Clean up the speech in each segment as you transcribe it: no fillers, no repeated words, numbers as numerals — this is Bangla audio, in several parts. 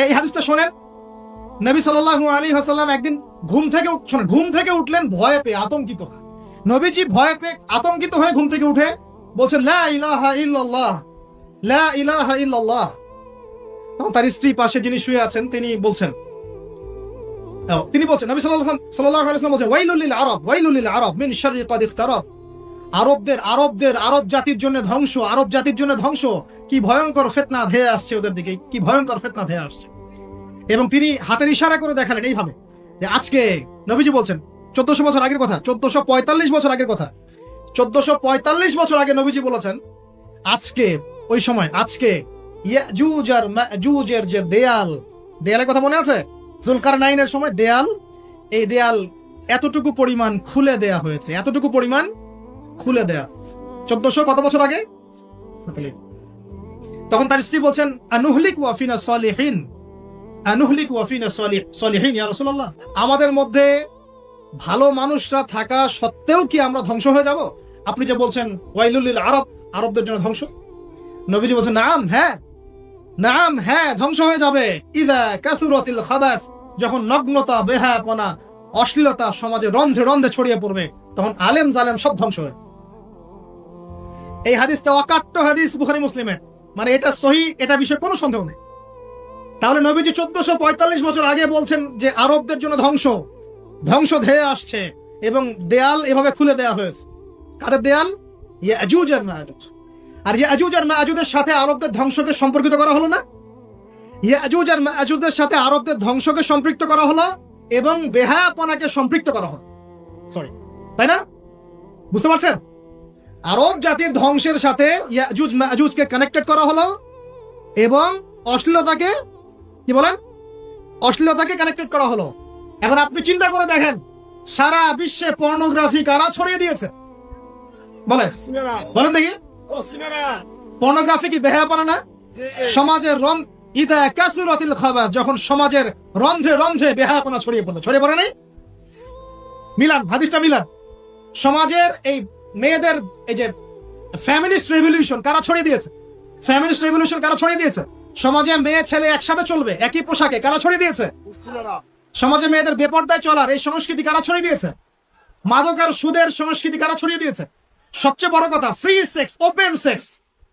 এই হাদিসটা শোনেন। নবী সাল্লাল্লাহু আলাইহি ওয়াসাল্লাম একদিন ঘুম থেকে উঠলেন ভয়ে পেয়ে, আতঙ্কিত। নবীজি ভয়ে পেয়ে আতঙ্কিত হয়ে ঘুম থেকে উঠে বলছেন লা ইলাহা ইল্লাল্লাহ, লা ইলাহা ইল্লাল্লাহ। তখন তার স্ত্রী পাশে যিনি শুয়ে আছেন তিনি বলছেন নবী সাল্লাল্লাহু আলাইহি ওয়াসাল্লাম বলছেন ওয়াইলুল লিল আরব, ওয়াইলুল লিল আরব মিন শাররি কাদ ইখতারাব। আরব জাতির জন্য ধ্বংস, আরব জাতির জন্য ধ্বংস। কি ভয়ঙ্কর ফিতনা ধেয়ে আসছে ওদের দিকে, কি ভয়ঙ্কর ফিতনা ধেয়ে আসছে। এবং তিনি হাতের ইশারা করে দেখালেন এইভাবে যে আজকে, নবীজি বলছেন 1400 বছর আগের কথা, 1445 বছর আগের কথা, 1445 বছর আগে নবীজি বলেছেন আজকে, ওই সময় আজকে ইয়াজুজ আর মাজুজের যে দেয়ালের কথা মনে আছে? যুলকারনাইনের সময় দেয়াল, এই দেয়াল এতটুকু পরিমাণ খুলে দেয়া হয়েছে, এতটুকু পরিমাণ খুলে দেয়া হয়েছে 1400 কত বছর আগে। তখন তার স্ত্রী বলছেন আনুহলিক ওয়া ফিনা সালিহিন, আনুহলিক ওয়া ফিনা সালিহিন ইয়া রাসূলুল্লাহ, আমাদের মধ্যে ভালো মানুষরা থাকা সত্ত্বেও কি আমরা ধ্বংস হয়ে যাব? আপনি যে বলছেন ওয়াইলুল লিল আরব, আরবদের জন্য ধ্বংস। নবীজি বলছেন নাম হ্যাঁ, নাম হ্যাঁ, ধ্বংস হয়ে যাবে। ইদা কাসুরাতিল খাবাস, যখন নগ্নতা, বেহায়াপনা, অশ্লীলতা সমাজে রন্ধ্রে রন্ধ্রে ছড়িয়ে পড়বে, তখন আলেম জালেম সব ধ্বংস হবে। এই হাদিসটা অকাট্য হাদিস বুখারী মুসলিমের, মানে এটা সহিহ, এটা বিষয়ে কোনো সন্দেহ নেই। তাহলে নবীজি 1445 বছর আগে বলছেন যে আরবদের জন্য ধ্বংস ধেয়ে আসছে, এবং দেয়াল এভাবে খুলে দেয়া হয়েছে। কাদের দেয়াল? ইয়াজুজ আর মাজুজ। আর ইয়াজুজ আর মাজুজের সাথে আরবদের ধ্বংসকে সম্পর্কিত করা হলো না? ইয়াজুজ আর মাজুজের সাথে আরবদের ধ্বংসকে সম্পৃক্ত করা হলো এবং বেহায়াপনাকে সম্পৃক্ত করা হলো, সরি, তাই না? বুঝতে পারছেন? আরব জাতির ধ্বংসের সাথে ইয়াজুজ মাজুজকে কানেক্টেড করা হলো এবং অশ্লীলতাকে, কি বলেন, অশ্লীলতাকে কানেক্টেড করা হলো। এখন আপনি চিন্তা করে দেখেন, সারা বিশ্বে পর্নোগ্রাফি কারা ছড়িয়ে দিয়েছে? বলেন বলেন দেখি। পর্নোগ্রাফি কি বেহায়াপনা না? সমাজের ইদা কাসুরাতিল খাবাস, যখন সমাজের রন্ধ্রে রন্ধ্রে বেহায়াপনা ছড়িয়ে পড়ে নাই? মিলান, হাদিসটা মিলান। সমাজের এই মেয়েদের এই যে ফ্যামিলিস্ট রেভলিউশন কারা ছড়িয়ে দিয়েছে? ফ্যামিলিস্ট রেভলিউশন কারা ছড়িয়ে দিয়েছে? সমাজে মেয়ে ছেলে একসাথে চলবে একই পোশাকে, কারা ছড়িয়ে দিয়েছে? সমাজে মেয়েদের বেপরদায় চলার এই সংস্কৃতি কারা ছড়িয়ে দিয়েছে? মাদক আর সুদের সংস্কৃতি কারা ছড়িয়ে দিয়েছে? সবচেয়ে বড় কথা, free sex, open sex,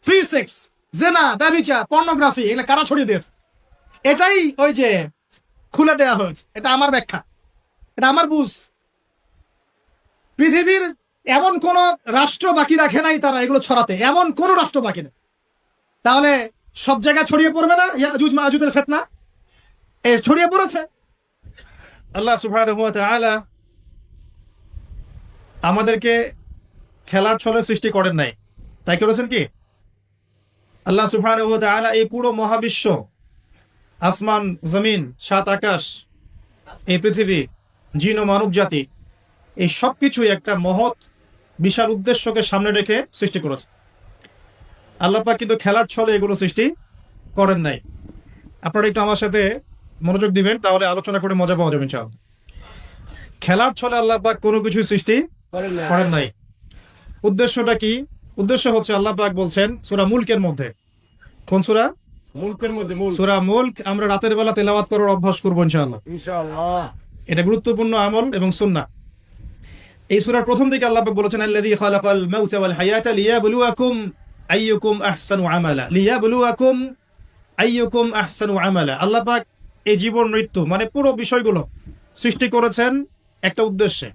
free sex, জেনা, ব্যভিচার, পর্নোগ্রাফি, এগুলো কারা ছড়িয়ে দিয়েছে? এটাই ওই যে খুলে দেয়া হয়েছে। এটা আমার ব্যাখ্যা, এটা আমার বুঝ। পৃথিবীর এমন কোন রাষ্ট্র বাকি রাখে নাই তারা এগুলো ছড়াতে, এমন কোন রাষ্ট্র বাকি নেই। তাহলে সব জায়গায় ছড়িয়ে পড়বে না ইয়াজুজ মাজুজের ফিতনা? ছড়িয়ে পড়েছে। আল্লাহ সুবহানাহু ওয়া তাআলা আমাদেরকে খেলার ছলে সৃষ্টি করেন নাই, তাই করেছেন কি? আল্লাহ সুবহানাহু ওয়া তাআলা এই পুরো মহাবিশ্ব, আসমান জমিন, সাত আকাশ, এই পৃথিবী, জিন ও মানব জাতি, এই সবকিছুই একটা মহৎ বিশাল উদ্দেশ্যকে সামনে রেখে সৃষ্টি করেছে। আল্লাহ পাক কিন্তু খেলার ছলে এগুলো সৃষ্টি করেন নাই। আপনারা একটু আমার সাথে মনোযোগ দিবেন, তাহলে আলোচনা করে মজা পাওয়া যাবে ইনশাআল্লাহ। খেলার ছলে আল্লাহ পাক কোনো কিছু সৃষ্টি করেন নাই। উদ্দেশ্যটা কি? উদ্দেশ্য হচ্ছে আল্লাহ পাক বলছেন সূরা মুলকের মধ্যে, কোন সূরা? মুলকের মধ্যে, সূরা মুলক আমরা রাতের বেলা তেলাওয়াত করার অভ্যাস করব ইনশাআল্লাহ। এটা গুরুত্বপূর্ণ আমল এবং সুন্নাহ। এই সূরার প্রথম দিকে আল্লাহ পাক বলেছেন আল্লাযী খালাকাল মাউতা ওয়াল হায়াতা লিয়াবলুয়াকুম আইয়ুকুম আহসানু আমালা, লিয়াবলুয়াকুম আইয়ুকুম আহসানু আমালা। আল্লাহ পাক এই জীবন মৃত্যু মানে পুরো বিষয়গুলো সৃষ্টি করেছেন একটা উদ্দেশ্যে।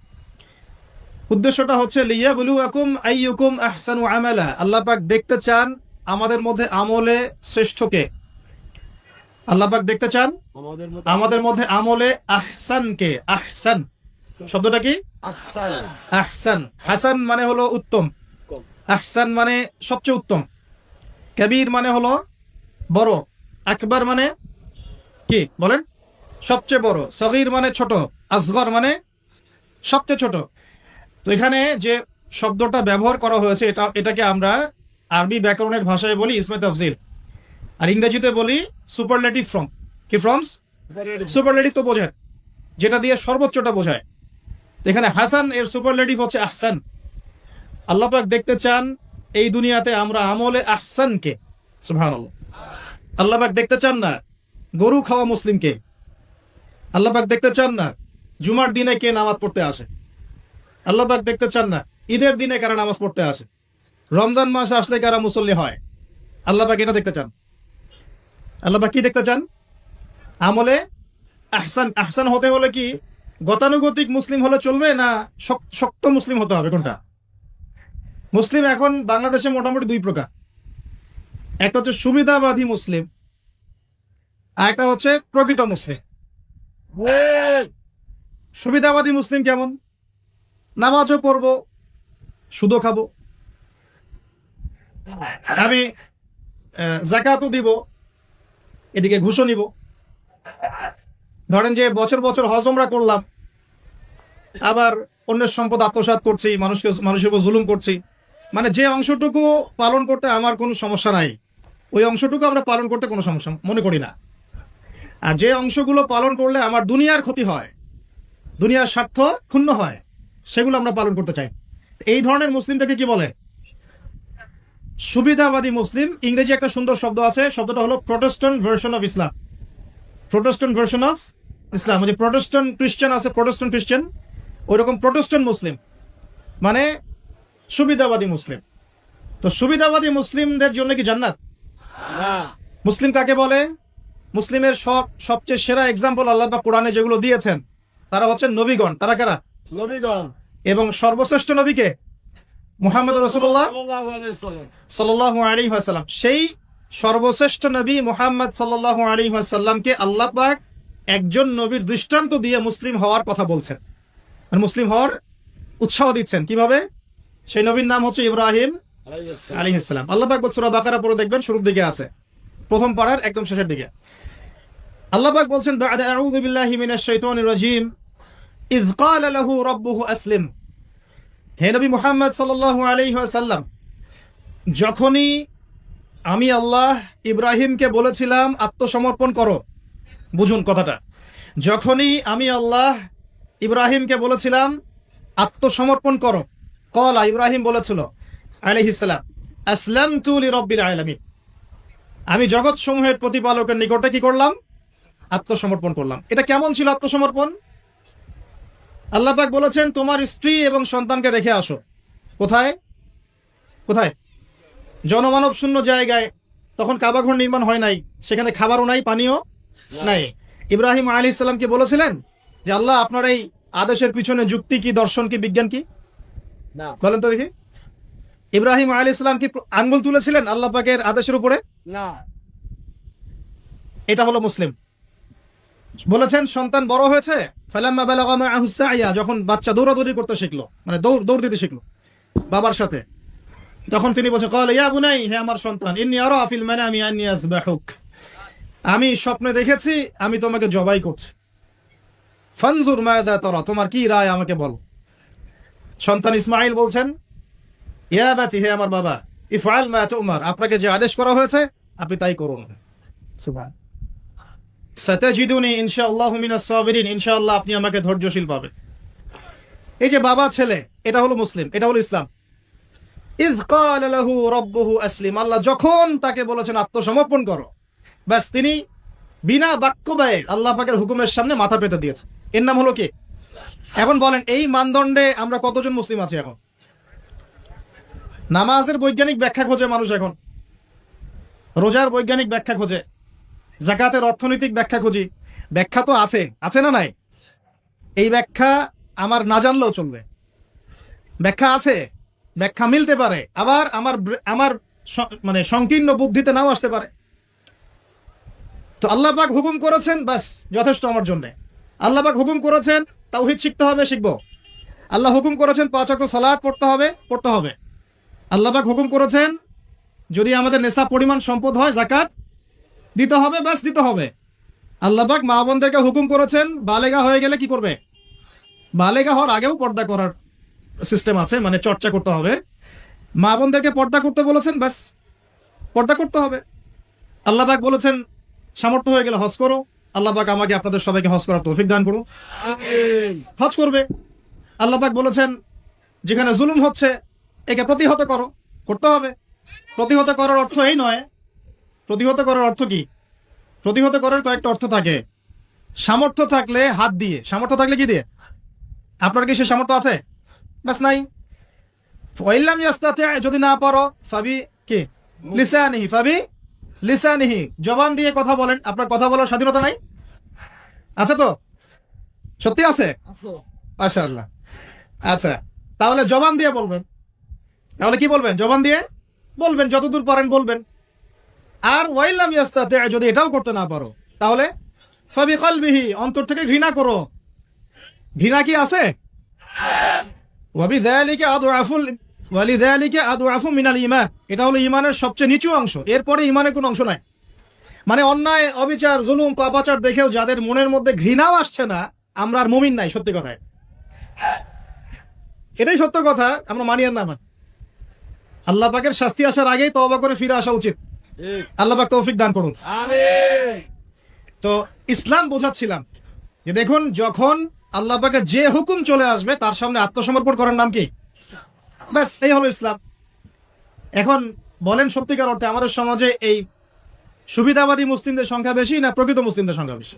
উদ্দেশ্যটা হচ্ছে লিয়াবলুয়াকুম আইয়ুকুম আহসানু আমালা। আল্লাহ পাক দেখতে চান আমাদের মধ্যে আমলে শ্রেষ্ঠকে। আল্লাহ পাক দেখতে চান আমাদের মধ্যে আমলে আহসানকে। আহসান শব্দটা কি? আহসান। হাসান মানে হলো উত্তম, আহসান মানে সবচেয়ে উত্তম, কবির মানে হলো বড়, আকবার মানে কি বলেন? সবচেয়ে বড়, সগীর মানে ছোট, আসগর মানে সবচেয়ে ছোট। তো এখানে যে শব্দটা ব্যবহার করা হয়েছে এটাকে আমরা আরবি ব্যাকরণের ভাষায় বলি ইসমে তাফজিল, আর ইংরেজিতে বলি সুপারলেটিভ ফর্ম। কি ফর্মস? সুপারলেটিভ তো বোঝেন, যেটা দিয়ে সর্বোচ্চটা বোঝায়। এখানে হাসান এর সুপারলেটিভ হচ্ছে আহসান। আল্লাহ পাক দেখতে চান এই দুনিয়াতে আমরা আমলে আহসানকে। সুবহানাল্লাহ। আল্লাহ পাক দেখতে চান না গরু খাওয়া মুসলিমকে? আল্লাহ পাক দেখতে চান না জুমার দিনে কে নামাজ পড়তে আসে? আল্লাহ পাক দেখতে চান না ঈদের দিনে কারা নামাজ পড়তে আসে? রমজান মাস আসলে কারা মুসল্লি হয়? আল্লাহ পাক এটা দেখতে চান। আল্লাহ পাক কি দেখতে চান? আমলে আহসান। আহসান হতে হলে কি গতানুগতিক মুসলিম হলে চলবে, না শক্ত মুসলিম হতে হবে? কোনটা? মুসলিম এখন বাংলাদেশে মোটামুটি দুই প্রকার। একটা হচ্ছে সুবিধাবাদী মুসলিম, আর একটা হচ্ছে প্রকৃত মুসলিম। সুবিধাবাদী মুসলিম কেমন? নামাজও পড়বো, সুদও খাবো, আমি যাকাতও দিব, এদিকে ঘুষও নিব। ধরেন যে বছর বছর হজ ওমরা করলাম, আবার অন্যের সম্পদ আত্মসাৎ করছি, মানুষের উপর জুলুম করছি। মানে যে অংশটুকু পালন করতে আমার কোনো সমস্যা নাই, ওই অংশটুকু আমরা পালন করতে কোনো সমস্যা মনে করি না। আর যে অংশগুলো পালন করলে আমার দুনিয়ার ক্ষতি হয়, দুনিয়ার স্বার্থ ক্ষুণ্ণ হয়, সেগুলো আমরা পালন করতে চাই। এই ধরনের মুসলিমটাকে কি বলে? সুবিধাবাদী মুসলিম। ইংরেজি একটা সুন্দর শব্দ আছে, শব্দটা হলো Protestant version of Islam. Protestant version of Islam, যে প্রোটেস্ট্যান্ট খ্রিস্টান আছে, প্রোটেস্ট্যান্ট খ্রিস্টান, ওইরকম প্রোটেস্ট্যান্ট মুসলিম মানে সুবিধাবাদী মুসলিম। তো সুবিধাবাদী মুসলিমদের জন্য কি জান্নাত? মুসলিম কাকে বলে? মুসলিমের সবচেয়ে সেরা এক্সাম্পল আল্লাহ পাক কোরআনে যেগুলো দিয়েছেন, তারা হচ্ছেন নবীগণ। তারা কারা? নবীগণ। এবং সর্বশ্রেষ্ঠ নবীকে মুহাম্মদ রাসূলুল্লাহ সাল্লাল্লাহু আলাইহি ওয়াসাল্লাম। সেই সর্বশ্রেষ্ঠ নবী মুহাম্মদ সাল্লাল্লাহু আলাইহি ওয়াসাল্লামকে আল্লাহ পাক একজন নবীর দৃষ্টান্ত দিয়ে মুসলিম হওয়ার কথা বলছেন, আর মুসলিম হওয়ার উৎসাহ দিচ্ছেন। কিভাবে? সেই নবীর নাম হচ্ছে ইব্রাহিম আলাইহিস সালাম। আল্লাহ পাক সূরা বাকারা পড়ে দেখবেন, শুরুর দিকে আছে, প্রথম পারার একদম শেষের দিকে। আল্লাহ পাক বলছেন, বা'দা আউযু বিল্লাহি মিনাশ শাইতানির রাজীম, ইয ক্বালা লাহু রাব্বুহু আসলিম। হে নবী মুহাম্মদ সাল্লাল্লাহু আলাইহি ওয়াসাল্লাম, যখনই আমি আল্লাহ ইব্রাহিমকে বলেছিলাম আত্মসমর্পণ করো, বুঝুন কথাটা, যখনই আমি আল্লাহ ইব্রাহিমকে বলেছিলাম আত্মসমর্পণ করো, ক্বালা, ইব্রাহিম বলেছিল আলাইহিস সালাম, আসলামতু লিরাব্বিল আলামিন, আমি জগৎ সমূহের প্রতিপালকের নিকটে কি করলাম? আত্মসমর্পণ করলাম। এটা কেমন ছিল আত্মসমর্পণ? আল্লাহ পাক বলেছেন, তোমার স্ত্রী এবং সন্তানকে রেখে আসো। কোথায়? কোথায়? জনমানব শূন্য জায়গায়। তখন কাবাঘর নির্মাণ হয় নাই, সেখানে খাবারও নাই, পানিও নাই। ইব্রাহিম আলাইহিস সালামকে বলেছিলেন যে আল্লাহ, আপনার এই আদেশের পিছনে যুক্তি কি, দর্শন কি, বিজ্ঞান কি? না। বলেন তো দেখি। ইব্রাহিম আলাইহিস সালাম কি আঙ্গুল তুলেছিলেন আল্লাহ পাকের আদেশের উপরে? না। এটা হলো মুসলিম। বলেছেন সন্তান বড় হয়েছে, ফালাম্মা বালাগা মাআহু সা'য়া, যখন বাচ্চা দৌড়াদৌড়ি করতে শিখলো, মানে দৌড় দিতে শিখলো বাবার সাথে, তখন তিনি বলছেন, ক্বালা ইয়া বুনাই, হে আমার সন্তান, ইন্নী আরা ফিল মানামি আন্নী আযবাহুক, আমি স্বপ্নে দেখেছি আমি তোমাকে জবাই করছি, ফানজুর মাযা তারা, তোমার কি রায় আমাকে বলো। সন্তান ইসমাঈল বলছেন, ইয়া বাতি, হে আমার বাবা, ইফআল মা তু'মার, আপনাকে যে আদেশ করা হয়েছে আপনি তাই করুন। সুবহান, সাতাজিদুনি ইনশাআল্লাহু মিনাস সাবিরিন, ইনশাআল্লাহ আপনি আমাকে ধৈর্যশীল পাবেন। এই যে বাবা ছেলে, এটা হলো মুসলিম, এটা হলো ইসলাম। ইয ক্বালা লাহু রাব্বুহু আসলিম, আল্লাহ যখন তাকে বলেছেন আত্মসমর্পণ করো, ব্যাস তিনি বিনা বাক্য ব্যয়ে আল্লাহ পাকের হুকুমের সামনে মাথা পেতে দিয়েছে। এর নাম হলো কি? এখন বলেন, এই মানদণ্ডে আমরা কতজন মুসলিম আছি এখন? নামাজের বৈজ্ঞানিক ব্যাখ্যা খোঁজে মানুষ এখন, রোজার বৈজ্ঞানিক ব্যাখ্যা খোঁজে, যাকাতের অর্থনৈতিক ব্যাখ্যা খুঁজি। ব্যাখ্যা তো আছে, আছে না নাই? এই ব্যাখ্যা আমার না জানলেও চলবে। ব্যাখ্যা আছে, ব্যাখ্যা মিলতে পারে, আবার আমার মানে সংকীর্ণ বুদ্ধিতে নাও আসতে পারে। তো আল্লাহ পাক হুকুম করেছেন, বাস যথেষ্ট আমার জন্য। আল্লাহ পাক হুকুম করেছেন তাওহীদ শিখতে হবে, শিখবো। আল্লাহ হুকুম করেছেন 5 ওয়াক্ত সালাত পড়তে হবে, পড়তে হবে। আল্লাহ পাক হুকুম করেছেন যদি আমাদের নেশা পরিমাণ সম্পদ হয় যাকাত দিতে হবে, ব্যাস দিতে হবে। আল্লাহ পাক মা বোনদেরকে হুকুম করেছেন বালেগা হয়ে গেলে কি করবে? বালেগা হওয়ার আগেও পর্দা করার সিস্টেম আছে, মানে চর্চা করতে হবে। মা বোনদেরকে পর্দা করতে বলেছেন, ব্যাস পর্দা করতে হবে। আল্লাহ পাক বলেছেন সামর্থ্য হয়ে গেলে হজ করো, আল্লাহ পাক আমাকে আপনাদের সবাইকে হজ করার তৌফিক দান করুন, হজ করবে। আল্লাহ পাক বলেছেন যেখানে জুলুম হচ্ছে একে প্রতিহত করো, করতে হবে। প্রতিহত করার অর্থ এই নয়, প্রতিহত করার অর্থ কি? প্রতিহত করার কয়েকটা অর্থ থাকে। সামর্থ্য থাকলে হাত দিয়ে, সামর্থ্য থাকলে কি দিয়ে? আপনার কি সে সামর্থ্য আছে? ব্যাস নাই। ওয়াইল্লাম ইয়াস্তাতি, যদি না পারো, ফাবি কি লিসানিহি, ফাবি লিসানিহি, জবান দিয়ে কথা বলেন। আপনার কথা বলার স্বাধীনতা নাই? আছে তো? সত্যি আছে? মাশাআল্লাহ। আচ্ছা, তাহলে জবান দিয়ে বলবেন। তাহলে কি বলবেন? জবান দিয়ে বলবেন, যতদূর পারেন বলবেন। আর ওয়াইল্লাম ইয়াস্তাতি, যদি এটাও করতে না পারো, তাহলে ফাবি কলবিহি, অন্তর থেকে ঘৃণা করো। ঘৃণা কি আছে? ওয়াবিযালিকা আদআফুল ওয়ালিযালিকা আদআফু মিনাল ঈমান, এটা হলো ঈমানের সবচেয়ে নিচু অংশ। এরপরে ঈমানের কোনো অংশ নাই। মানে অন্যায়, অবিচার, জুলুম, পাপাচার দেখেও যাদের মনের মধ্যে ঘৃণাও আসছে না, আমরা আর মুমিন নাই। সত্যি কথায় এটাই সত্য কথা, আমরা মানি আর না মানি। আল্লাহ পাকের শাস্তি আসার আগেই তওবা করে ফিরে আসা উচিত। আল্লাহ পাক তৌফিক দান করুন। তো ইসলাম বোঝাচ্ছিলাম যে দেখুন, যখন আল্লাহ পাকের যে হুকুম চলে আসবে তার সামনে আত্মসমর্পণ করার নাম কি? ব্যাস, এই হলো ইসলাম। এখন বলেন, সত্যিকার অর্থে আমাদের সমাজে এই সুবিধাবাদী মুসলিমদের সংখ্যা বেশি না প্রকৃত মুসলিমদের সংখ্যা বেশি?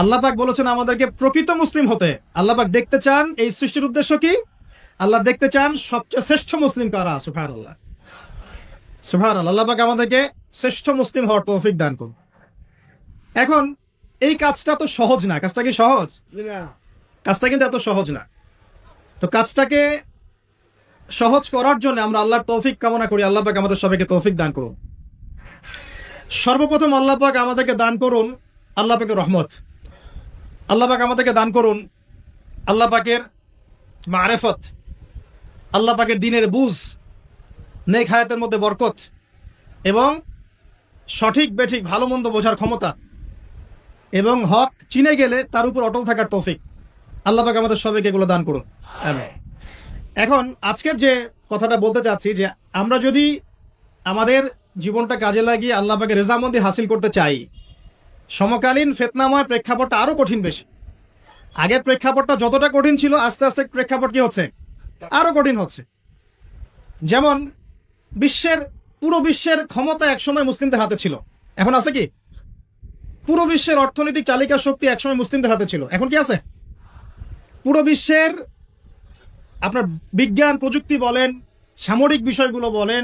আল্লাহ পাক বলেছেন আমাদেরকে প্রকৃত মুসলিম হতে। আল্লাহ পাক দেখতে চান, এই সৃষ্টির উদ্দেশ্য কি? আল্লাহ দেখতে চান সবচেয়ে শ্রেষ্ঠ মুসলিম কারা। সুবহানাল্লাহ, সুবহানাল্লাহ। আল্লাহ পাক আমাদেরকে শ্রেষ্ঠ মুসলিম হওয়ার তৌফিক দান করুন। এখন এই কাজটা তো সহজ না। কাজটা কি সহজ? কাজটা কিন্তু এত সহজ না। তো কাজটাকে সহজ করার জন্য আমরা আল্লাহর তৌফিক কামনা করি। আল্লাহ পাক আমাদের সবাইকে তৌফিক দান করুন। সর্বপ্রথম আল্লাহ পাক আমাদেরকে দান করুন আল্লাহ পাকের রহমত। আল্লাহ পাক আমাদেরকে দান করুন আল্লাহ পাকের মারেফত, আল্লাহ পাকের দ্বীনের বুঝ, নেক হায়াতের মধ্যে বরকত এবং সঠিক বেঠিক ভালো মন্দ বোঝার ক্ষমতা এবং হক চিনে গেলে তার উপর অটল থাকার তৌফিক। আল্লাহ পাক আমাদের সবাইকে এগুলো দান করুন। এখন আজকের যে কথাটা বলতে চাচ্ছি, যে আমরা যদি আমাদের জীবনটা কাজে লাগিয়ে আল্লাহ পাকের রেজামন্দি হাসিল করতে চাই, সমকালীন ফিতনাময় প্রেক্ষাপটটা আরো কঠিন বেশি। আগের প্রেক্ষাপটটা যতটা কঠিন ছিল, আস্তে আস্তে প্রেক্ষাপট কি হচ্ছে? আরো কঠিন হচ্ছে। যেমন পুরো বিশ্বের ক্ষমতা একসময় মুসলিমদের হাতে ছিল, এখন আছে কি? পুরো বিশ্বের অর্থনৈতিক চালিকা শক্তি একসময় মুসলিমদের হাতে ছিল, এখন কি আছে? পুরো বিশ্বের আপনার বিজ্ঞান প্রযুক্তি বলেন, সামরিক বিষয়গুলো বলেন,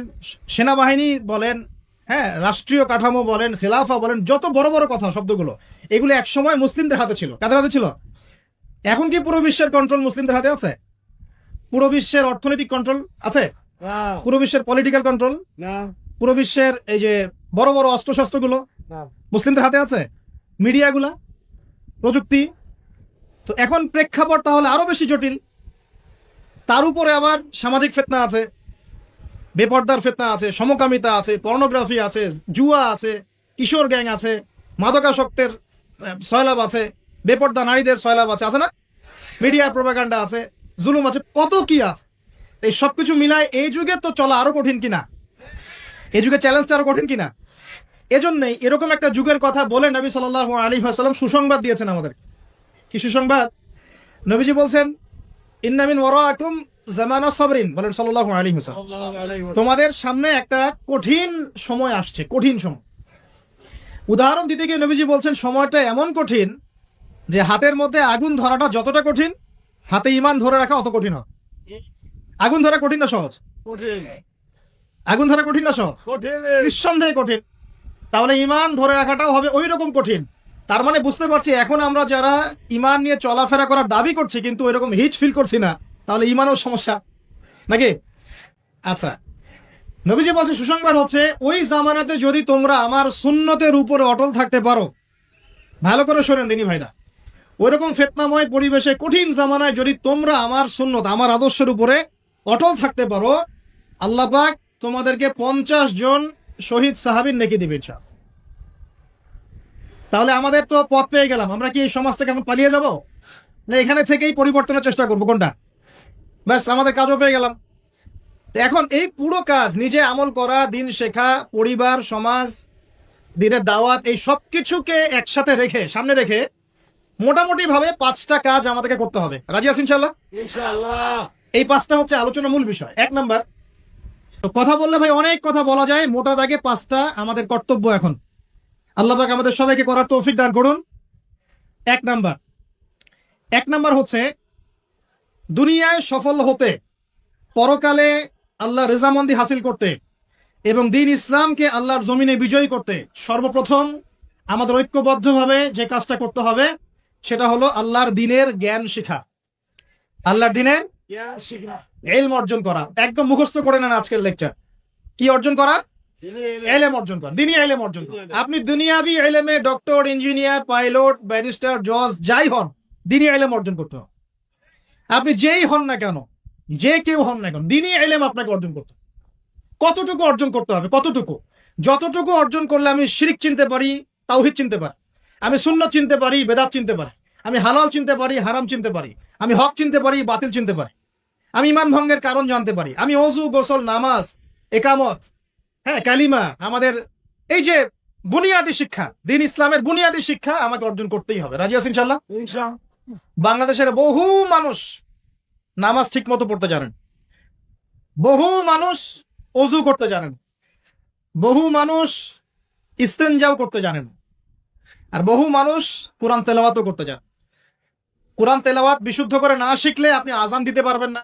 সেনাবাহিনী বলেন, হ্যাঁ, রাষ্ট্রীয় কাঠামো বলেন, খেলাফা বলেন, যত বড় বড় কথা শব্দগুলো, এগুলো একসময় মুসলিমদের হাতে ছিল। কাদের হাতে ছিল? এখন কি পুরো বিশ্বের কন্ট্রোল মুসলিমদের হাতে আছে? পুরো বিশ্বের অর্থনৈতিক কন্ট্রোল আছে? পুরো বিশ্বের পলিটিক্যাল কন্ট্রোল? পুরো বিশ্বের এই যে বড় বড় অস্ত্রশস্ত্রগুলো মুসলিমদের হাতে আছে? মিডিয়াগুলা, প্রযুক্তি? তো এখন প্রেক্ষাপট তাহলে আরো বেশি জটিল। তার উপরে আবার সামাজিক ফিতনা আছে, বেপর্দার ফিতনা আছে, সমকামিতা আছে, পর্নোগ্রাফি আছে, জুয়া আছে, কিশোর গ্যাং আছে, মাদকাসক্তের সয়লাভ আছে, বেপর্দা নারীদের সয়লাভ আছে না? মিডিয়ার প্রোপাগান্ডা আছে, জুলুম আছে, কত কি আছে। এই সবকিছু মিলায় এই যুগে তো চলা আরো কঠিন কিনা? এই যুগে চ্যালেঞ্জটা আরো কঠিন কিনা? এজন্যই এরকম একটা যুগের কথা বলে নবী সাল্লাল্লাহু আলাইহি ওয়াসাল্লাম সুসংবাদ দিয়েছেন আমাদের। কি সুসংবাদ? নবীজি বলছেন, ইন্না মিন ওয়ারাকুম জামানা সাবরিন, বলেন সাল্লাল্লাহু আলাইহি ওয়াসাল্লাম, তোমাদের সামনে একটা কঠিন সময় আসছে, কঠিন সময়। উদাহরণ দিতে গিয়ে নবীজি বলছেন, সময়টা এমন কঠিন যে হাতের মধ্যে আগুন ধরাটা যতটা কঠিন, হাতে ঈমান ধরে রাখা অত কঠিন হয়। আগুন ধরা কঠিন না সহজ? আগুন ধরা কঠিন না সহজ? নিঃসন্দেহে কঠিন। তাহলে ঈমান ধরে রাখাটাও হবে ওই রকম কঠিন। তার মানে বুঝতে পারছি, এখন আমরা যারা ঈমান নিয়ে চলাফেরা করার দাবি করছি কিন্তু ওইরকম হিট ফিল করছি না, তাহলে ঈমানও সমস্যা নাকি? আচ্ছা, নবীজি বলছে সুসংবাদ হচ্ছে, ওই জামানাতে যদি তোমরা আমার সুন্নতের উপরে অটল থাকতে পারো, ভালো করে শোনেন দিনী ভাইরা, ওইরকম ফিতনাময় পরিবেশে কঠিন জামানায় যদি তোমরা আমার সুন্নত, আমার আদর্শের উপরে অটল থাকতে পারো, আল্লাহ পাক তোমাদেরকে 50 জন শহীদ সাহাবীর নেকি দিবেন। তাহলে আমাদের তো পথ পেয়ে গেলাম। আমরা কি এই সমাজ থেকে এখন পালিয়ে যাব, না এখানে থেকেই পরিবর্তনের চেষ্টা করবো? কোনটা? ব্যাস, আমাদের কাজও পেয়ে গেলাম। তো এখন এই পুরো কাজ, নিজে আমল করা, দিন শেখা, পরিবার, সমাজ, দিনের দাওয়াত, এই সব কিছুকে একসাথে রেখে, সামনে রেখে মোটামুটি ভাবে 5টা কাজ আমাদেরকে করতে হবে। রাজি আছেন ইনশাআল্লাহ? ইনশাআল্লাহ। এই 5টা হচ্ছে আলোচনার মূল বিষয়। 1 নাম্বার, তো কথা বললে ভাই অনেক কথা বলা যায়, মোটা দাগে 5টা আমাদের কর্তব্য এখন। আল্লাহ পাক আমাদের সবাইকে করার তৌফিক দান করুন। এক নাম্বার হচ্ছে দুনিয়ায় সফল হতে, পরকালে আল্লাহ রেজামন্দি হাসিল করতে এবং দ্বীন ইসলামকে আল্লাহর জমিনে বিজয়ী করতে সর্বপ্রথম আমাদের ঐক্যবদ্ধভাবে যে কাজটা করতে হবে সেটা হলো আল্লাহর দ্বীনের জ্ঞান শেখা, আল্লাহর দ্বীনের ইলম অর্জন করা। একদম মুখস্থ করে নেন আজকের লেকচার। কি অর্জন করা? ইলম অর্জন করা, দ্বীনি ইলম অর্জন করা। আপনি দুনিয়াবি ইলমে ডক্টর, ইঞ্জিনিয়ার, পাইলট, ব্যারিস্টার, জজ যাই হন, দ্বীনি ইলম অর্জন করতে হবে। আপনি যেই হন না কেন, যে কেউ হন না কেন, দ্বীনি ইলম আপনাকে অর্জন করতে হবে। কতটুকু অর্জন করতে হবে? কতটুকু? যতটুকু অর্জন করলে আমি শিরক চিনতে পারি, তাওহীদ চিনতে পারি, আমি সুন্নাত চিনতে পারি, বেদাত চিনতে পারি, আমি হালাল চিনতে পারি, হারাম চিনতে পারি, আমি হক চিনতে পারি, বাতিল চিনতে পারি, আমি ঈমান ভঙ্গের কারণ জানতে পারি, আমি ওযু, গোসল, নামাজ, একামত, কালিমা, আমাদের এই যে বুনিয়াদী শিক্ষা, দ্বীন ইসলামের বুনিয়াদী শিক্ষা আমাকে অর্জন করতেই হবে। রাজি আছেন ইনশাআল্লাহ? বাংলাদেশের বহু মানুষ নামাজ ঠিক মতো পড়তে জানেন, বহু মানুষ ওযু করতে জানেন, বহু মানুষ ইস্তেনজাও করতে জানেন, আর বহু মানুষ কোরআন তেলাওয়াতও করতে জানেন। কোরআন তেলাওয়াত বিশুদ্ধ করে না শিখলে আপনি আজান দিতে পারবেন না,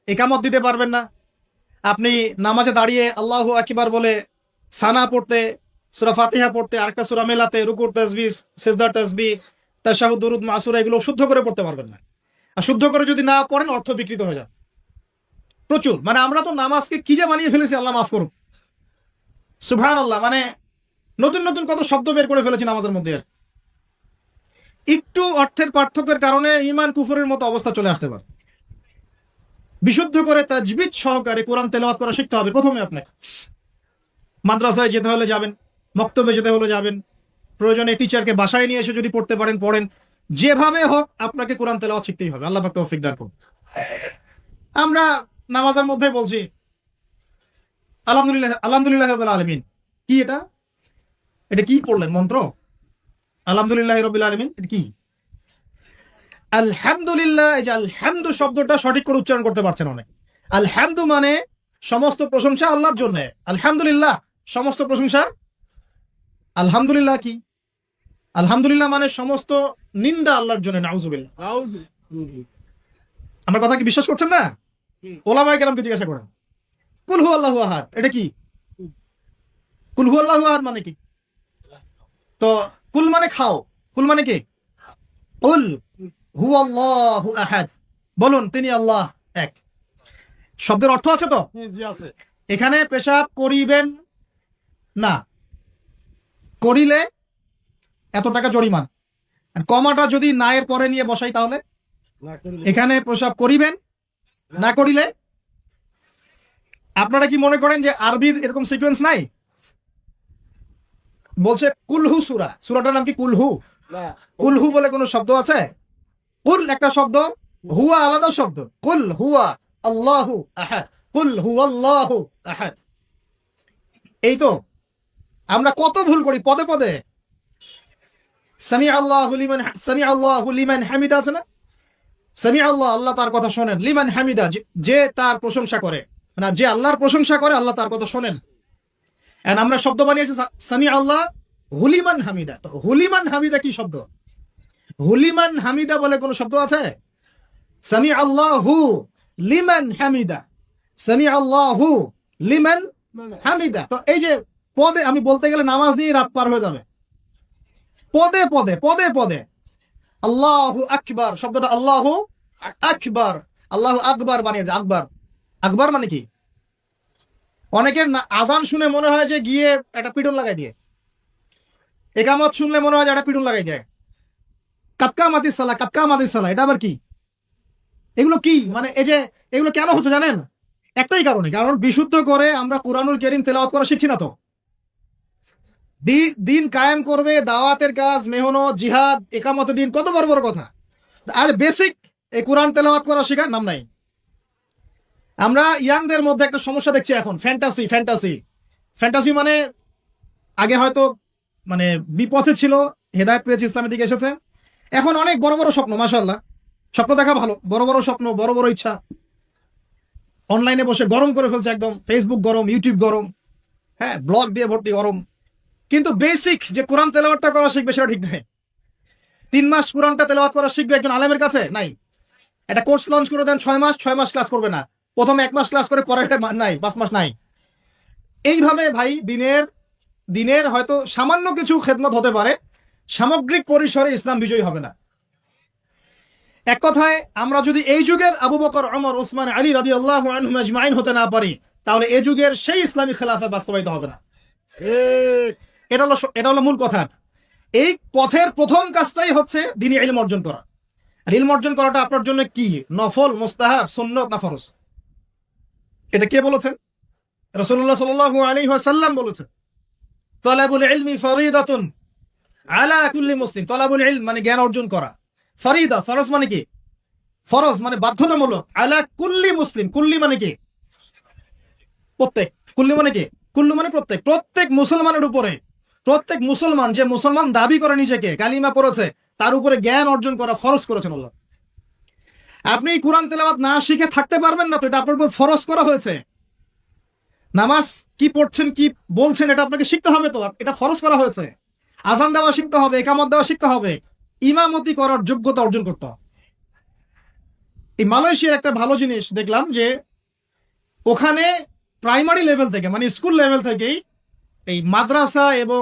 একামত দিতে পারবেন না, আপনি নামাজে দাঁড়িয়ে আল্লাহু আকবার বলে সানা পড়তে, সূরা ফাতিহা পড়তে, আরেকটা সূরা মেলাতে, রুকুর তাসবিহ, সিজদার তাসবিহ, তাশাহুদ, দুরুদ, মাসুরা এগুলো শুদ্ধ করে পড়তে পারবেন না। আর শুদ্ধ করে যদি না পড়েন অর্থ বিকৃত হয়ে যায় প্রচুর। মানে আমরা তো নামাজকে কি যে বানিয়ে ফেলেছি, আল্লাহ মাফ করুক, সুবহানাল্লাহ। মানে নতুন নতুন কত শব্দ বের করে ফেলেছি নামাজের মধ্যে। একটু অর্থের পার্থক্যের কারণে ঈমান কুফরের মতো অবস্থা চলে আসতে পারে। বিশুদ্ধ করে তাজবিদ সহকারে কোরআন তেলাওয়াত করা শিখতে হবে প্রথমে। আপনাকে মাদ্রাসায় যেতে হলে যাবেন, মক্তবে যেতে হলে যাবেন, প্রয়োজনে টিচারকে বাসায় নিয়ে এসে যদি পড়তে পারেন পড়েন, যেভাবে হোক আপনাকে কোরআন তেলাওয়াত শিখতেই হবে। আল্লাহ পাক তৌফিক দান করুন। আমরা নামাজের মধ্যে বলছি আলহামদুলিল্লাহ, আলহামদুলিল্লাহ রাব্বিল আলামিন। কি এটা? এটা কি পড়লেন মন্ত্র? আলহামদুলিল্লাহ রাব্বিল আলামিন এটা কি? আলহামদুলিল্লাহ, এই যে আলহামদু শব্দটা সঠিক করে উচ্চারণ করতে পারছেন অনেক। আলহামদু মানে সমস্ত প্রশংসা আল্লাহর জন্য। আলহামদুলিল্লাহ সমস্ত প্রশংসা। আলহামদুলিল্লাহ কি? আলহামদুলিল্লাহ মানে সমস্ত নিন্দা আল্লাহর জন্য। নাউজুবিল্লাহ। আমার কথা কি বিশ্বাস করছেন না? ওলামায়ে কেরামকে জিজ্ঞাসা করেন। কুল হু আল্লাহু আহাদ এটা কি? কুল হু আল্লাহু আহাদ মানে কি? তো কুল মানে খাও, কুল মানে কি? কুল হু আল্লাহু আহাদ, বলুন তিনি আল্লাহ এক। শব্দের অর্থ আছে তো? জি আছে। এখানে পেশাব করিবেন না, করিলে এত টাকা জরিমানা। কমাটা যদি না এর পরে নিয়ে বসাই তাহলে এখানে পেশাব করিবেন না করিলে। আপনারা কি মনে করেন যে আরবির এরকম সিকোয়েন্স নাই? বলছে কুলহু সূরা, সূরাটার নাম কি কুলহু? না। কুলহু বলে কোনো শব্দ আছে? কুল একটা শব্দ, হুয়া আলাদা শব্দ। কুল হুয়া আল্লাহু আহাদ, কুল হুয়াল্লাহু আহাদ। এই তো আমরা কত ভুল করি পদে পদে। সামিআল্লাহু লিমান হামিদা আছে না? সামিআল্লাহ, আল্লাহ তার কথা শোনেন। লিমান হামিদা, যে তার প্রশংসা করে, না যে আল্লাহর প্রশংসা করে আল্লাহ তার কথা শোনেন। এন্ড আমরা শব্দ বানিয়েছি সামিআল্লাহ হুলিমান হামিদা। তো হুলিমান হামিদা কি শব্দ? হুলিমান হামিদা বলে কোন শব্দ আছে? সামিআল্লাহু লিমান হামিদা, সামিআল্লাহু লিমান হামিদা। তো এই যে পদে, আমি বলতে গেলে নামাজ নিয়ে রাত পার হয়ে যাবে। পদে পদে পদে পদে আল্লাহু আকবার শব্দটা আল্লাহু আকবার, আল্লাহু আকবার বানিয়ে যায়। আকবার, আকবার মানে কি? অনেকের আজান শুনে মনে হয় যে গিয়ে একটা পিটন লাগাই দিয়ে, একামত শুনলে মনে হয় যে একটা পিটন লাগাই যায়। কাতকা মাতিস সালা, কাতকা মাতিস সালা, এটা আবার কি? এগুলো কি মানে? এই যে এগুলো কেন হচ্ছে জানেন? একটাই কারণে, কারণ বিশুদ্ধ করে আমরা কুরআনুল কারীম তেলাওয়াত করা শিখছি না। তো দিন কায়েম করবে, দাওয়াতের কাজ, মেহনত, জিহাদ, একামতের দিন, কত বড় বড় কথা। আর বেসিক এই কোরআন তেলাওয়াত করা শেখার নাম নাই। আমরা ইয়াংদের মধ্যে একটা সমস্যা দেখছি এখন, ফ্যান্টাসি। ফ্যান্টাসি ফ্যান্টাসি মানে আগে হয়তো মানে বিপথে ছিল, হেদায়েত পেয়েছে, ইসলামের দিকে এসেছে। এখন অনেক বড় বড় স্বপ্ন, মাশাআল্লাহ, স্বপ্ন দেখা ভালো, বড় বড় স্বপ্ন, বড় বড় ইচ্ছা। অনলাইনে বসে গরম করে ফেলছে একদম, ফেসবুক গরম, ইউটিউব গরম, ব্লগ দিয়ে ভর্তি গরম। কিন্তু বেসিক যে কোরআন তেলাওয়াতটা করা শিখবে সেটা ঠিক নেই। 3 মাস কোরআনটা তেলাওয়াত করা শিখবে একজন আলেমের কাছে নাই। একটা কোর্স লঞ্চ করে দেন 6 মাস ক্লাস করবে না, প্রথমে 1 মাস ক্লাস করে পরে নাই, 5 মাস নাই। এইভাবে ভাই দিনের হয়তো সামান্য কিছু খেদমত হতে পারে, সামগ্রিক পরিসরে ইসলাম বিজয়ী হবে না। এক কথায় আমরা যদি এই যুগের আবু বকর, ওমর, উসমান, আলী রাদিয়াল্লাহু আনহুম আজমাইন হতে না পারি, তাহলে এই যুগের সেই ইসলামী খেলাফা বাস্তবায়িত হবে না। এটা হলো মূল কথা। এই পথের প্রথম কাজটাই হচ্ছে দ্বীনি ইলম অর্জন করা। আর ইলম অর্জন করাটা আপনার জন্য কি? নফল, মুস্তাহাব, সুন্নত না ফরজ? এটা কে বলেছেন? রাসূলুল্লাহ সাল্লাল্লাহু আলাইহি ওয়াসাল্লাম বলেছেন, তালাবুল ইলমি ফরিদাতুন আলা কুল্লি মুসলিম। তালাবুল ইলম মানে জ্ঞান অর্জন করা, ফরিদা ফরজ মানে কি? ফরজ মানে বাধ্যতামূলক। আলা কুল্লি মুসলিম, কুল্লি মানে কি? প্রত্যেক। কুল্লি মানে কি? কুল্লু মানে প্রত্যেক। প্রত্যেক মুসলমানের উপরে, প্রত্যেক মুসলমান যে মুসলমান দাবি করে নিজেকে, কালিমা পড়েছে, তার উপরে জ্ঞান অর্জন করা ফরজ করেছেন আল্লাহ। আপনি কোরআন তেলাওয়াত না শিখে থাকতে পারবেন না, তো এটা আপনার উপর ফরজ করা হয়েছে। নামাজ কি পড়ছেন, কি বলছেন, এটা আপনাকে শিখতে হবে, তো এটা ফরজ করা হয়েছে। আজান দেওয়া শিখতে হবে, একামত দেওয়া শিখতে হবে, ইমামতি করার যোগ্যতা অর্জন করতে হবে। এই মালয়েশিয়ার একটা ভালো জিনিস দেখলাম যে ওখানে প্রাইমারি লেভেল থেকে, মানে স্কুল লেভেল থেকেই এই মাদ্রাসা এবং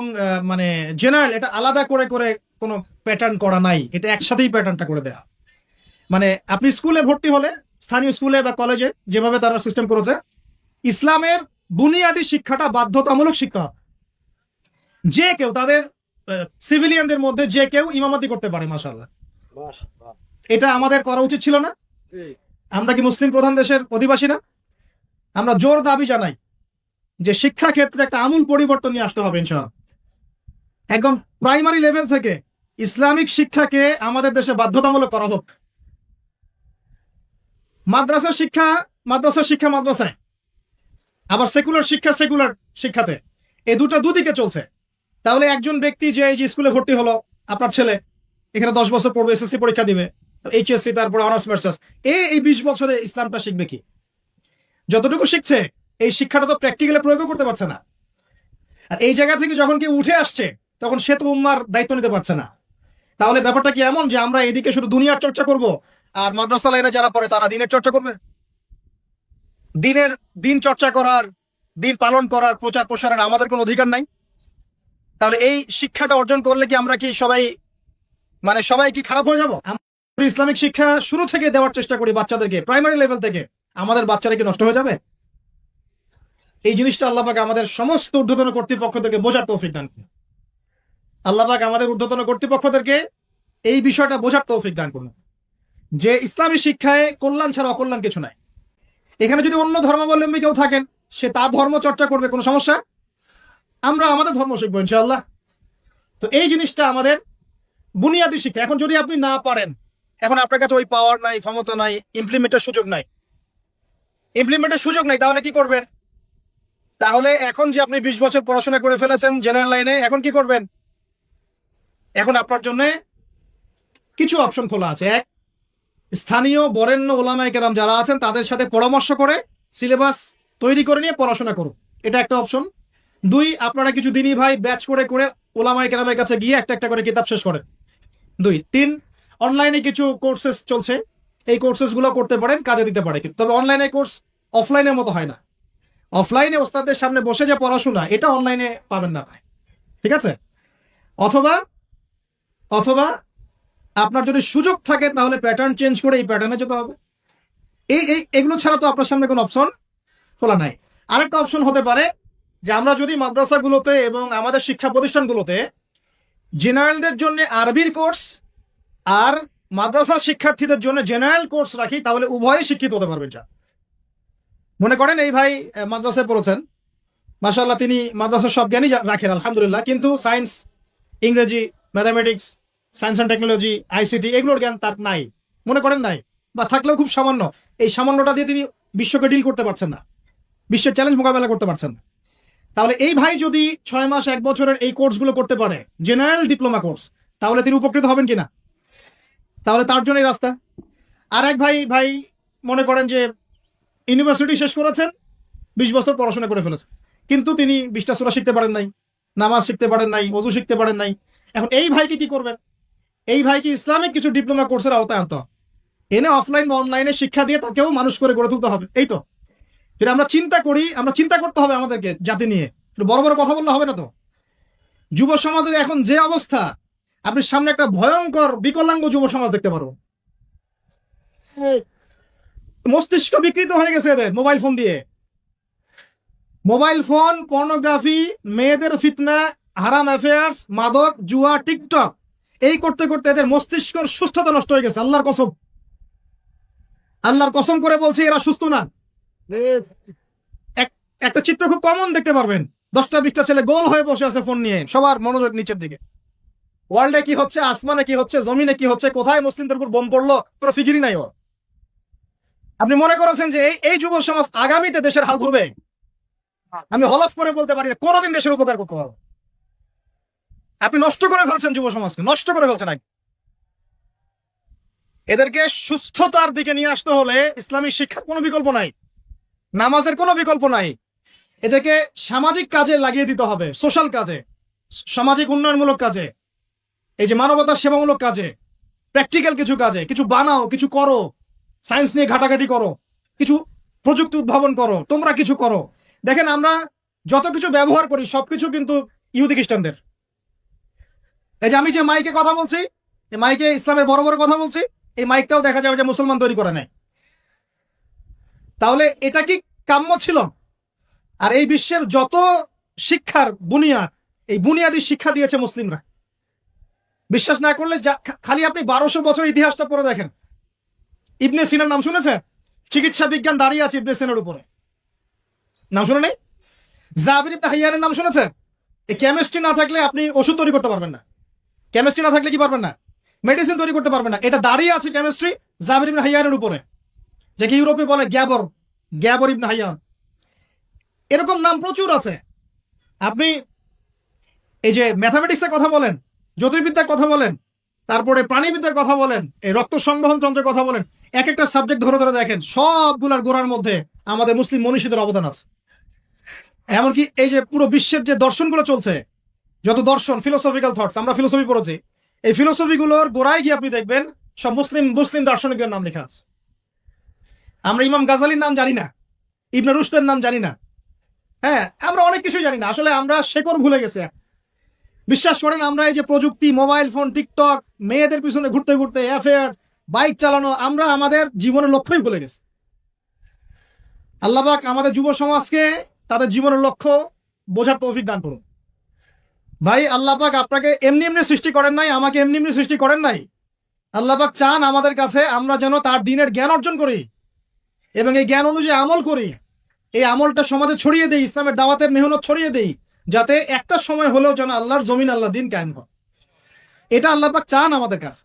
মানে জেনারেল এটা আলাদা করে করে কোনো প্যাটার্ন করা নাই, এটা একসাথেই প্যাটার্নটা করে দেয়া। মানে আপনি স্কুলে ভর্তি হলে, স্থানীয় স্কুলে বা কলেজে যেভাবে তারা সিস্টেম করেছে, ইসলামের বুনিয়াদী শিক্ষাটা বাধ্যতামূলক শিক্ষা। যে কেউ, তাদের সিভিলিয়ানদের মধ্যে যে কেউ ইমামতি করতে পারে। মাশাআল্লাহ, এটা আমাদের করা উচিত ছিল না? আমরা কি মুসলিম প্রধান দেশের অধিবাসী না? আমরা জোর দাবি জানাই যে শিক্ষা ক্ষেত্রে একটা আমূল পরিবর্তন নিয়ে আসতে হবে ইনশাআল্লাহ। একদম প্রাইমারি লেভেল থেকে ইসলামিক শিক্ষাকে আমাদের দেশে বাধ্যতামূলক করা হোক। মাদ্রাসার শিক্ষা মাদ্রাসায়, আবার সেকুলার শিক্ষাতে, এই দুদিকে চলছে। তাহলে একজন ব্যক্তি যে এই যে স্কুলে ভর্তি হলো, আপনার ছেলে এখানে 10 বছর পড়বে, এসএসসি পরীক্ষা দিবে, এইচএসসি, তারপরে অনার্স মাস্টার্স, এই 20 বছরে ইসলামটা শিখবে কি? যতটুকু শিখছে এই শিক্ষাটা তো প্র্যাকটিক্যালি প্রয়োগ করতে পারছে না। আর এই জায়গা থেকে যখন কেউ উঠে আসছে, তখন সে তো উম্মার দায়িত্ব নিতে পারছে না। তাহলে ব্যাপারটা কি এমন যে আমরা এদিকে শুধু দুনিয়ার চর্চা করব, আর মাদ্রাসা লাইনে যারা পড়ে তারা দিনের চর্চা করবে? দিন চর্চা করার, দিন পালন করার, প্রচার প্রসারের আমাদের কোনো অধিকার নাই? তাহলে এই শিক্ষাটা অর্জন করলে কি আমরা কি সবাই কি খারাপ হয়ে যাব? আমরা ইসলামিক শিক্ষা শুরু থেকে দেওয়ার চেষ্টা করি বাচ্চাদেরকে, প্রাইমারি লেভেল থেকে, আমাদের বাচ্চারা কি নষ্ট হয়ে যাবে? এই জিনিসটা আল্লাহ পাক আমাদের সমস্ত ঊর্ধ্বতন কর্তৃপক্ষদেরকে বোঝার তৌফিক দান করুন। আল্লাহ পাক আমাদের ঊর্ধ্বতন কর্তৃপক্ষদেরকে এই বিষয়টা বোঝার তৌফিক দান করুন যে ইসলামী শিক্ষায় কল্যাণ ছাড়া অকল্যাণ কিছু নাই। এখানে যদি অন্য ধর্মাবলম্বী কেউ থাকেন, সে তার ধর্ম চর্চা করবে, কোনো সমস্যা? আমরা আমাদের ধর্ম শিখবো ইনশাআল্লাহ। তো এই জিনিসটা আমাদের বুনিয়াদী শিক্ষা। এখন যদি আপনি না পারেন, এখন আপনার কাছে ওই পাওয়ার নাই, ক্ষমতা নাই, ইমপ্লিমেন্টের সুযোগ নাই, তাহলে কি করবেন? তাহলে এখন যে আপনি 20 বছর পড়াশোনা করে ফেলেছেন জেনারেল লাইনে, এখন কি করবেন? এখন আপনার জন্য কিছু অপশন খোলা আছে। এক, স্থানীয় বরেণ্য ওলামায়ে কেরাম যারা আছেন তাদের সাথে পরামর্শ করে সিলেবাস তৈরি করে নিয়ে পড়াশোনা করুন, এটা একটা অপশন। 2, আপনারা কিছু দিনী ভাই ব্যাচ করে করে ওলামায়ে কেরামের কাছে গিয়ে একটা করে কিতাব শেষ করেন। 2, 3, অনলাইনে কিছু কোর্সেস চলছে, এই কোর্সেসগুলো করতে পারেন, কাজে দিতে পারে। তবে অনলাইনে কোর্স অফলাইনের মতো হয় না। অফলাইনে ওস্তাদের সামনে বসে যে পড়াশোনা, এটা অনলাইনে পাবেন না ভাই, ঠিক আছে? অথবা আপনার যদি সুযোগ থাকে তাহলে প্যাটার্ন চেঞ্জ করে এই প্যাটার্নে যেতে হবে। এগুলো ছাড়া তো আপনার সামনে কোনো অপশন খোলা নাই। আরেকটা অপশন হতে পারে যে আমরা যদি মাদ্রাসাগুলোতে এবং আমাদের শিক্ষা প্রতিষ্ঠানগুলোতে জেনারেলদের জন্য আরবির কোর্স আর মাদ্রাসা শিক্ষার্থীদের জন্য জেনারেল কোর্স রাখি, তাহলে উভয়ে শিক্ষিত হতে পারবেন। যা মনে করেন এই ভাই মাদ্রাসায় পড়েছেন, মাশাআল্লাহ, তিনি মাদ্রাসার সব জ্ঞানই রাখেন আলহামদুলিল্লাহ, কিন্তু সায়েন্স, ইংরেজি, mathematics, science and technology, ICT এগুলোর জ্ঞান তার নাই, মনে করেন নাই, বা থাকলেও খুব সামান্য। এই সামান্যটা দিয়ে তিনি বিশ্বকে ডিল করতে পারছেন না, বিশ্বের চ্যালেঞ্জ মোকাবেলা করতে পারছেন না। তাহলে এই ভাই যদি 6 মাস 1 বছরের এই কোর্সগুলো করতে পারে, জেনারেল ডিপ্লোমা কোর্স, তাহলে তিনি উপকৃত হবেন কিনা? তাহলে তার জন্যই রাস্তা। আর এক ভাই মনে করেন যে ইউনিভার্সিটি শেষ করেছেন, 20 বছর পড়াশোনা করে ফেলেছেন, কিন্তু তিনি 20টা সূরা শিখতে পারেন নাই, নামাজ শিখতে পারেন নাই, ওযু শিখতে পারেন নাই। এখন এই ভাইকে কি করবেন? এই ভাইকে ইসলামিক কিছু ডিপ্লোমা কোর্সের আওতায় আনতে হবে, এনে অফলাইন বা অনলাইনে শিক্ষা দিয়ে তাকেও মানুষ করে গড়ে তুলতে হবে। এই তো যদি আমরা চিন্তা করি, আমরা চিন্তা করতে হবে আমাদেরকে জাতি নিয়ে, বড় বড় কথা বললে হবে না তো। যুব সমাজের এখন যে অবস্থা, আপনি সামনে একটা ভয়ঙ্কর বিকলাঙ্গ যুব সমাজ দেখতে পারবো। মস্তিষ্ক বিকৃত হয়ে গেছে এদের মোবাইল ফোন দিয়ে। মোবাইল ফোন, পর্নোগ্রাফি, মেয়েদের ফিতনা, হারাম অ্যাফেয়ার্স, মাদক, জুয়া, টিকটক, এই করতে করতে এদের মস্তিষ্কের সুস্থতা নষ্ট হয়ে গেছে। আল্লাহর কসম, আল্লাহর কসম করে বলছি এরা সুস্থ না। একটা চিত্র খুব কমন দেখতে পারবেন, 10টা-20টা ছেলে গোল হয়ে বসে আছে ফোন নিয়ে, সবার মনোযোগ নিচের দিকে। ওয়ার্ল্ডে কি হচ্ছে, আসমানে কি হচ্ছে, জমিনে কি হচ্ছে, কোথায় মুসলিমদের উপর বোম পড়লো, কোনো ফিকিরই নাই ওর। আপনি মনে করেছেন যে এই যুব সমাজ আগামীতে দেশের হাল ধরবে? আমি হলফ করে বলতে পারি না কোনোদিন দেশের উপকার করতে পারবো। আপনি নষ্ট করে ফেলছেন যুব সমাজকে, নষ্ট করে ফেলছেন। এদেরকে সুস্থতার দিকে নিয়ে আসতে হলে ইসলামী শিক্ষার কোনো বিকল্প নাই, নামাজের কোনো বিকল্প নাই। এদেরকে সামাজিক কাজে লাগিয়ে দিতে হবে, সোশ্যাল কাজে, সামাজিক উন্নয়নমূলক কাজে, এই যে মানবতার সেবামূলক কাজে, প্র্যাকটিক্যাল কিছু কাজে। কিছু বানাও, কিছু করো, সায়েন্স নিয়ে ঘাটাঘাটি করো, কিছু প্রযুক্তি উদ্ভাবন করো, তোমরা কিছু করো। দেখেন আমরা যত কিছু ব্যবহার করি সবকিছু কিন্তু ইহুদি খ্রিস্টানদের। এই যে আমি যে মাইকে কথা বলছি, এই মাইকে ইসলামের বড় বড় কথা বলছি, এই মাইকটাও দেখা যাবে যে মুসলমান তৈরি করে নেয়। তাহলে এটা কি কাম্য ছিল? আর এই বিশ্বের যত শিক্ষার বুনিয়াদ, এই বুনিয়াদী শিক্ষা দিয়েছে মুসলিমরা। বিশ্বাস না করলে খালি আপনি 1200 বছর ইতিহাসটা পড়ে দেখেন। ইবনে সিনার নাম শুনেছেন? চিকিৎসা বিজ্ঞান দাঁড়িয়ে আছে ইবনে সিনার উপরে, নাম শুনে নেই? জাবির ইবনে হাইয়ানের নাম শুনেছেন? এই কেমিস্ট্রি না থাকলে আপনি ওষুধ তৈরি করতে পারবেন না। কেমিস্ট্রি না থাকলে কি পারবেন না? মেডিসিন তৈরি করতে পারবেন না। এটা দাঁড়িয়ে আছে কেমিস্ট্রি জাবির ইবনে হাইয়ানের উপরে, যাকে ইউরোপে বলে গ্যাবর, গ্যাবর ইবনে হাইয়ান। এরকম নাম প্রচুর আছে। আপনি এই যে ম্যাথামেটিক্সের কথা বলেন, জ্যোতির্বিদ্যার কথা বলেন, তারপরে প্রাণীবিদ্যার কথা বলেন, এই রক্ত সংবহন যন্ত্রের কথা বলেন, এক একটা সাবজেক্ট ধরে ধরে দেখেন, সবগুলার গোড়ার মধ্যে আমাদের মুসলিম মনীষীদের অবদান আছে। এমনকি এই যে পুরো বিশ্বের যে দর্শনগুলো চলছে, যত দর্শন, ফিলোসফিক্যাল থটস, আমরা ফিলোসফি পড়েছি, এই ফিলোসফিগুলোর গোড়ায় গিয়ে আপনি দেখবেন সব মুসলিম দার্শনিকদের নাম লেখা আছে। আমরা ইমাম গাজালির নাম জানি না, ইবনে রুশদের নাম জানি না। হ্যাঁ, আমরা অনেক কিছুই জানি না। আসলে আমরা শেকড় ভুলে গেছি। বিশ্বাস করেন, আমরা এই যে প্রযুক্তি, মোবাইল ফোন, টিকটক, মেয়েদের পিছনে ঘুরতে ঘুরতে, অ্যাফেয়ার, বাইক চালানো, আমরা আমাদের জীবনের লক্ষ্যই ভুলে গেছি। আল্লাহ পাক আমাদের যুব সমাজকে তাদের জীবনের লক্ষ্য বোঝার তৌফিক দান করুন। ভাই, আল্লাহ পাক আপনাকে এমনি এমনি সৃষ্টি করেন নাই, আমাকে এমনি এমনি সৃষ্টি করেন নাই। আল্লাহ পাক চান আমাদের কাছে আমরা যেন তার দ্বীনের জ্ঞান অর্জন করি এবং এই জ্ঞান অনুযায়ী আমল করি। এই আমলটা সমাজে ছড়িয়ে দেই, ইসলামের দাওয়াতের মেহনত ছড়িয়ে দেই, যাতে একটা সময় হলেও যেন আল্লাহর জমিন, আল্লাহ দ্বীন কায়েম হয়। এটা আল্লাহ পাক চান আমাদের কাছে।